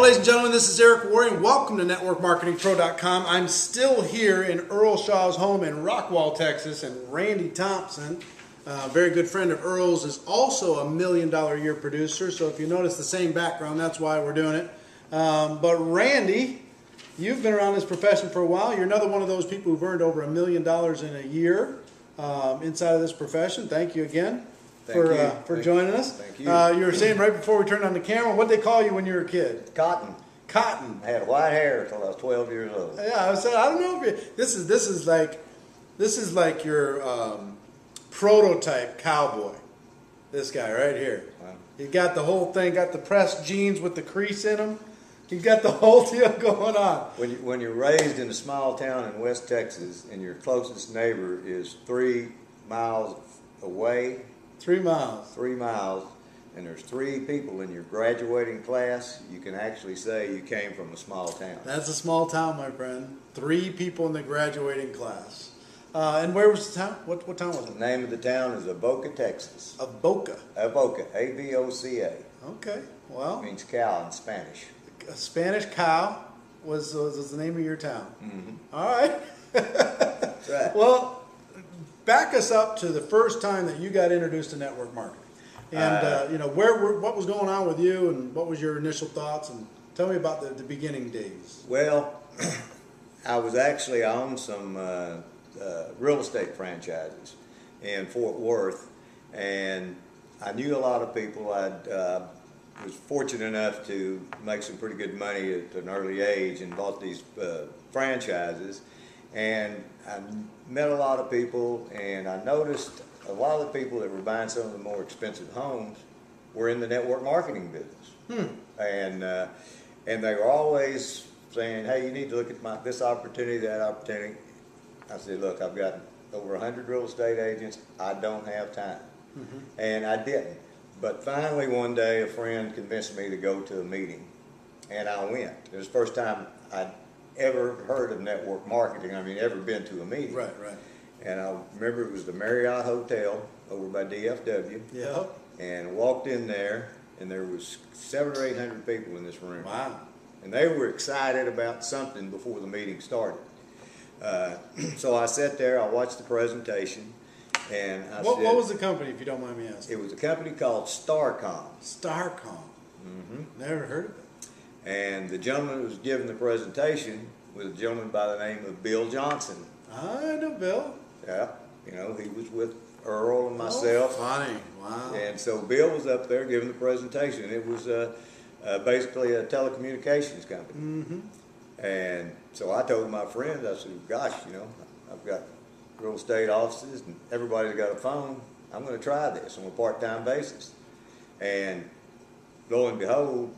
Hello ladies and gentlemen, this is Eric Warren. Welcome to NetworkMarketingPro.com. I'm still here in Earl Shaw's home in Rockwall, Texas, and Randy Thompson, a very good friend of Earl's, is also a $1 million a year producer. So if you notice the same background, that's why we're doing it. But Randy, you've been around this profession for a while. You're another one of those people who've earned over $1 million in a year inside of this profession. Thank you again. For joining us. Thank you. You were saying right before we turned on the camera, what they call you when you were a kid? Cotton. Cotton. I had white hair until I was 12 years old. Yeah, I said I don't know if you, this is like your prototype cowboy. This guy right here. Wow. He got the whole thing, got the pressed jeans with the crease in them. He's got the whole deal going on. When you're raised in a small town in West Texas and your closest neighbor is 3 miles away. 3 miles. 3 miles, and there's 3 people in your graduating class, you can actually say you came from a small town. That's a small town, my friend. 3 people in the graduating class. And where was the town? What town was it? The name of the town is Avoca, Texas. Avoca. Avoca, A-V-O-C-A. Okay, well. It means cow in Spanish. A Spanish cow was the name of your town. Mm-hmm. All right. That's right. Well, back us up to the first time that you got introduced to network marketing, and what was going on with you, and what was your initial thoughts, and tell me about the beginning days. Well, I owned some real estate franchises in Fort Worth, and I knew a lot of people. I was fortunate enough to make some pretty good money at an early age and bought these franchises. And I met a lot of people, and I noticed a lot of the people that were buying some of the more expensive homes were in the network marketing business. And they were always saying, hey, you need to look at this opportunity, that opportunity. I said, look, I've got over 100 real estate agents. I don't have time. And I didn't. But finally one day a friend convinced me to go to a meeting, and I went. It was the first time I'd ever heard of network marketing. I mean, ever been to a meeting. Right. And I remember it was the Marriott Hotel over by DFW. Yeah. And I walked in there, and there was 700 or 800 people in this room. Wow. And they were excited about something before the meeting started. So I sat there, I watched the presentation, and I said... What was the company, if you don't mind me asking? It was a company called Starcom. Starcom. Never heard of it. And the gentleman who was giving the presentation was a gentleman by the name of Bill Johnson. I know Bill. Yeah, he was with Earl and myself. Oh, funny, wow. And so Bill was up there giving the presentation. It was basically a telecommunications company. And so I told my friends, I said, gosh, I've got real estate offices and everybody's got a phone. I'm going to try this on a part-time basis. And lo and behold,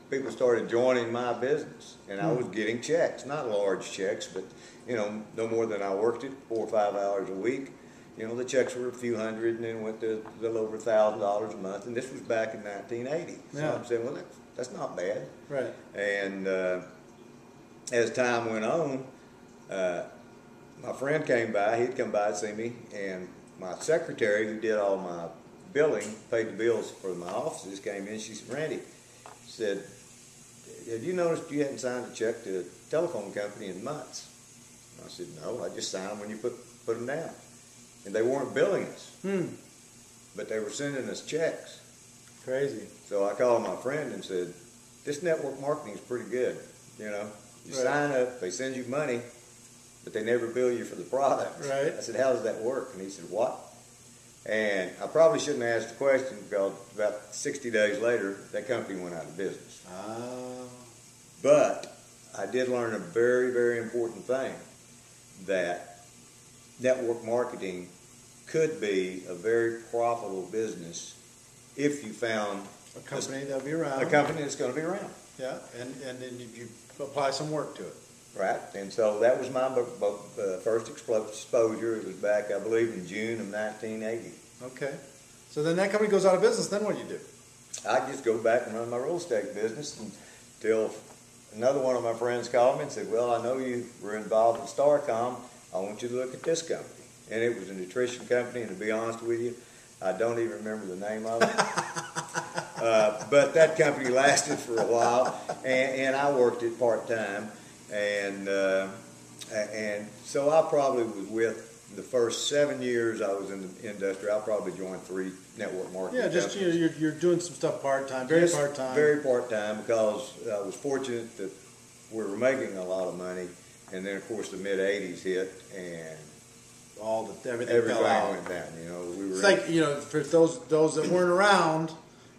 people started joining my business, and I was getting checks, not large checks, but no more than I worked it 4 or 5 hours a week. The checks were a few hundred, and then went to a little over $1,000 a month, and this was back in 1980. So Yeah. I'm saying, well, that's not bad. Right. And as time went on, my friend came by. He'd come by to see me, and my secretary, who did all my billing, paid the bills for my offices, came in. She said, Randy, said, have you noticed you hadn't signed a check to a telephone company in months? I said, no, I just signed them when you put them down. And they weren't billing us, but they were sending us checks. Crazy. So I called my friend and said, this network marketing is pretty good. You sign up, they send you money, but they never bill you for the product. Right. I said, how does that work? And he said, what? And I probably shouldn't have asked the question, because about 60 days later, that company went out of business. But I did learn a very, very important thing, that network marketing could be a very profitable business if you found a company that'll be around. A company that's going to be around. Yeah, and then you apply some work to it. Right, and so that was my first exposure. It was back, I believe, in June of 1980. Okay. So then that company goes out of business, then what do you do? I just go back and run my real estate business until another one of my friends called me and said, well, I know you were involved in Starcom. I want you to look at this company. And it was a nutrition company, and to be honest with you, I don't even remember the name of it. But that company lasted for a while, and I worked it part-time. And so I probably was with the first 7 years I was in the industry. I probably joined 3 network marketing just companies. you're doing some stuff part-time, very part-time. Very part-time, because I was fortunate that we were making a lot of money. And then, of course, the mid-'80s hit, and everything fell out. Went down. You know, it's like, for those that weren't around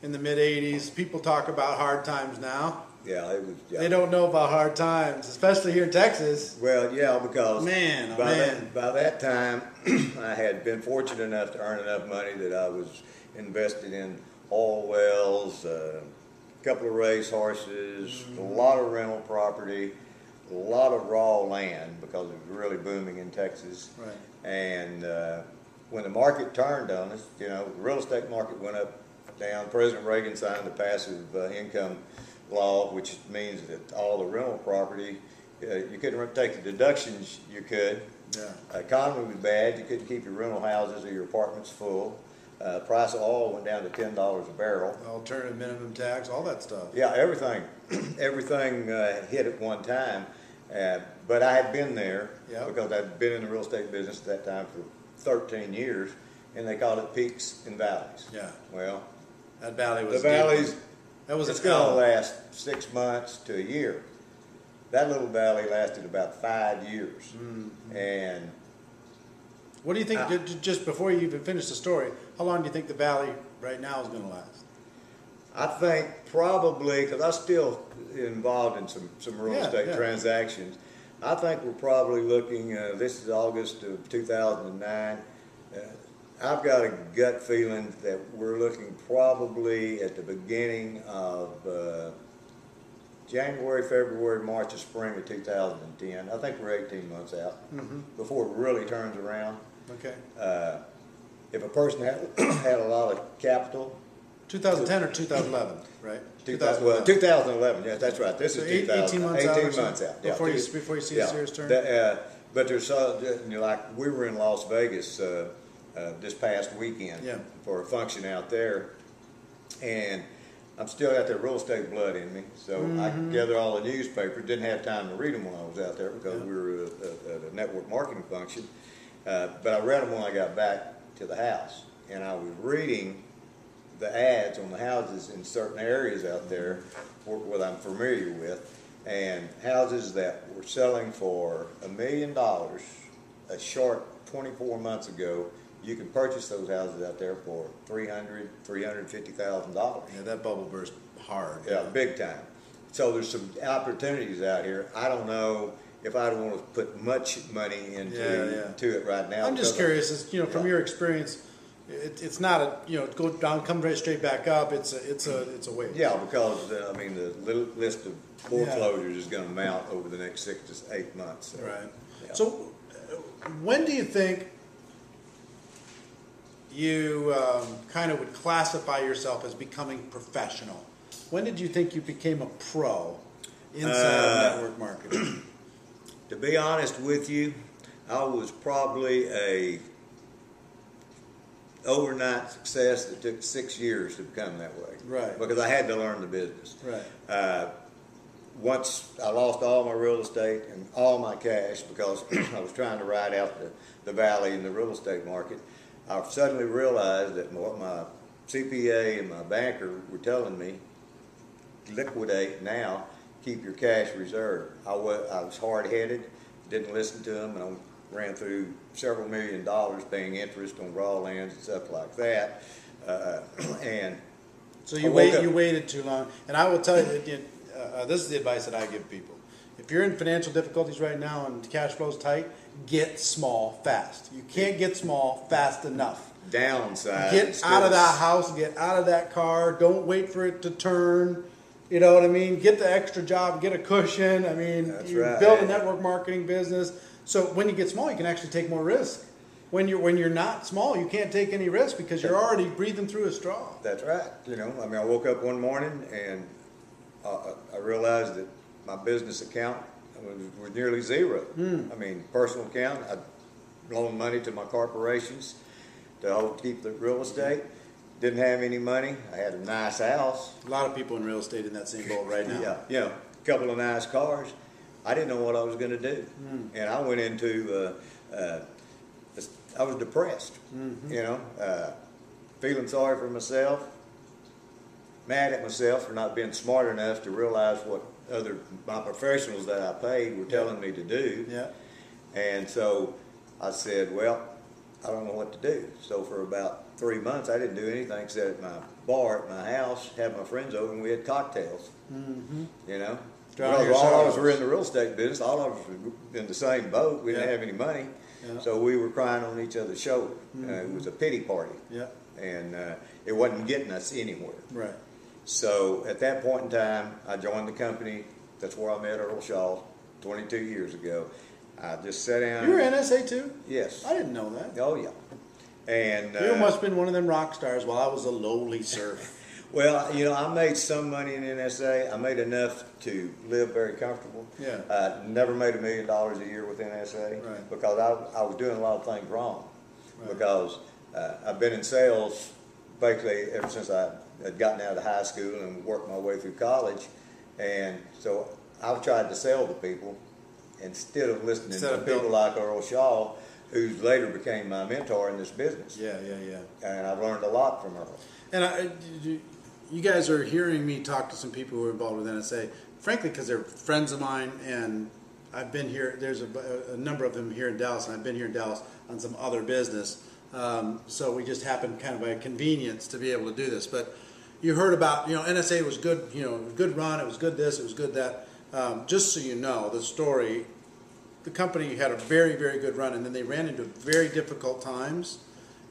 in the mid-'80s, people talk about hard times now. Yeah, it was. Yeah. They don't know about hard times, especially here in Texas. Well, yeah, because by that time, I had been fortunate enough to earn enough money that I was invested in oil wells, a couple of race horses, a lot of rental property, a lot of raw land, because it was really booming in Texas. Right. And when the market turned on us, the real estate market went up, down. President Reagan signed the passive income law, which means that all the rental property, you couldn't take the deductions you could. Yeah. Economy was bad. You couldn't keep your rental houses or your apartments full. Price of oil went down to $10 a barrel. Alternative minimum tax, all that stuff. Yeah, everything hit at one time. But I had been there because I'd been in the real estate business at that time for 13 years, and they called it peaks and valleys. Yeah. Well, that valley was the valleys. That was it's going to last 6 months to a year. That little valley lasted about 5 years. Mm-hmm. And what do you think? Just before you even finish the story, how long do you think the valley right now is going to last? I think probably, because I'm still involved in some real estate transactions, I think we're probably looking, this is August of 2009, I've got a gut feeling that we're looking probably at the beginning of January, February, March, or spring of 2010. I think we're 18 months out before it really turns around. Okay. If a person had a lot of capital. 2010 or 2011, right? 2011, yes, that's right. This is 18 months 18 out. Months out. Before you see a serious turn? But there's like we were in Las Vegas this past weekend for a function out there, and I'm still got that real estate blood in me, so I could gather all the newspapers. Didn't have time to read them when I was out there because we were at a network marketing function, but I read them when I got back to the house, and I was reading the ads on the houses in certain areas out there what I'm familiar with, and houses that were selling for $1 million a short 24 months ago. You can purchase those houses out there for $350,000. Yeah, that bubble burst hard. Yeah, big time. So there's some opportunities out here. I don't know if I want to put much money into it right now. I'm just curious, from your experience. It's not a go down, come right straight back up. It's a wave. Yeah, because the list of foreclosures is going to mount over the next 6 to 8 months. So, right. Yeah. So, when do you think you kind of would classify yourself as becoming professional? When did you think you became a pro inside of network marketing? To be honest with you, I was probably a overnight success that took 6 years to become that way. Right. Because I had to learn the business. Right. Once I lost all my real estate and all my cash because I was trying to ride out the valley in the real estate market, I suddenly realized that what my CPA and my banker were telling me, liquidate now, keep your cash reserved. I was hard-headed, didn't listen to them, and I ran through several $1 million paying interest on raw lands and stuff like that. And so you waited too long. And I will tell you that this is the advice that I give people. If you're in financial difficulties right now and cash flow's tight, get small fast. You can't get small fast enough. Downsize. Get out of that house, get out of that car. Don't wait for it to turn. You know what I mean? Get the extra job, get a cushion. I mean, build a network marketing business. So when you get small, you can actually take more risk. When you're not small, you can't take any risk because you're already breathing through a straw. That's right. I woke up one morning and I realized that my business account was nearly zero. Personal account, I loaned money to my corporations to keep the real estate. didn't have any money. I had a nice house. A lot of people in real estate in that same boat right now. Yeah, you know, a couple of nice cars. I didn't know what I was going to do, and I went into. I was depressed. You know, feeling sorry for myself, mad at myself for not being smart enough to realize what my professionals that I paid were telling me to do. Yeah. And so I said, well, I don't know what to do. So for about 3 months, I didn't do anything except at my bar at my house, have my friends over, and we had cocktails. You know, all of us were in the real estate business. All of us were in the same boat. We didn't have any money, so we were crying on each other's shoulder. It was a pity party, and it wasn't getting us anywhere. Right. So at that point in time, I joined the company. That's where I met Earl Shaw 22 years ago. I just sat down. You were NSA too? Yes. I didn't know that. Oh, yeah. And you must have been one of them rock stars while I was a lowly serf. Well, you know, I made some money in NSA. I made enough to live very comfortable. Yeah. Never made $1 million a year with NSA because I was doing a lot of things wrong. Because I've been in sales basically ever since I had gotten out of high school and worked my way through college. And so I've tried to sell to people instead of listening to people like Earl Shaw, who later became my mentor in this business. Yeah. And I've learned a lot from Earl. And you guys are hearing me talk to some people who are involved with NSA, frankly, because they're friends of mine, and I've been here. There's a number of them here in Dallas, and I've been here in Dallas on some other business. So we just happened kind of by convenience to be able to do this. But you heard about, NSA was good, good run, it was good this, it was good that. Just so you know, the story, the company had a very, very good run, and then they ran into very difficult times,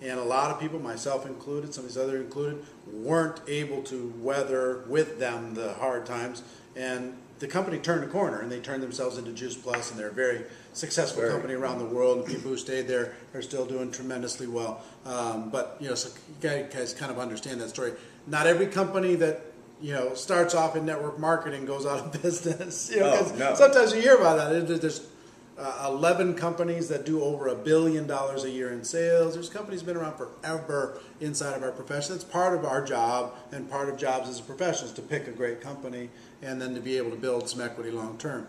and a lot of people, myself included, some of these others included, weren't able to weather with them the hard times, and the company turned a corner, and they turned themselves into Juice Plus, and they're a very successful company around the world, and people who stayed there are still doing tremendously well. But, so you guys kind of understand that story. Not every company that starts off in network marketing goes out of business. No. Sometimes you hear about that. There's 11 companies that do over $1 billion a year in sales. There's companies been around forever inside of our profession. It's part of our job, and part of jobs as a professional is to pick a great company and then to be able to build some equity long term.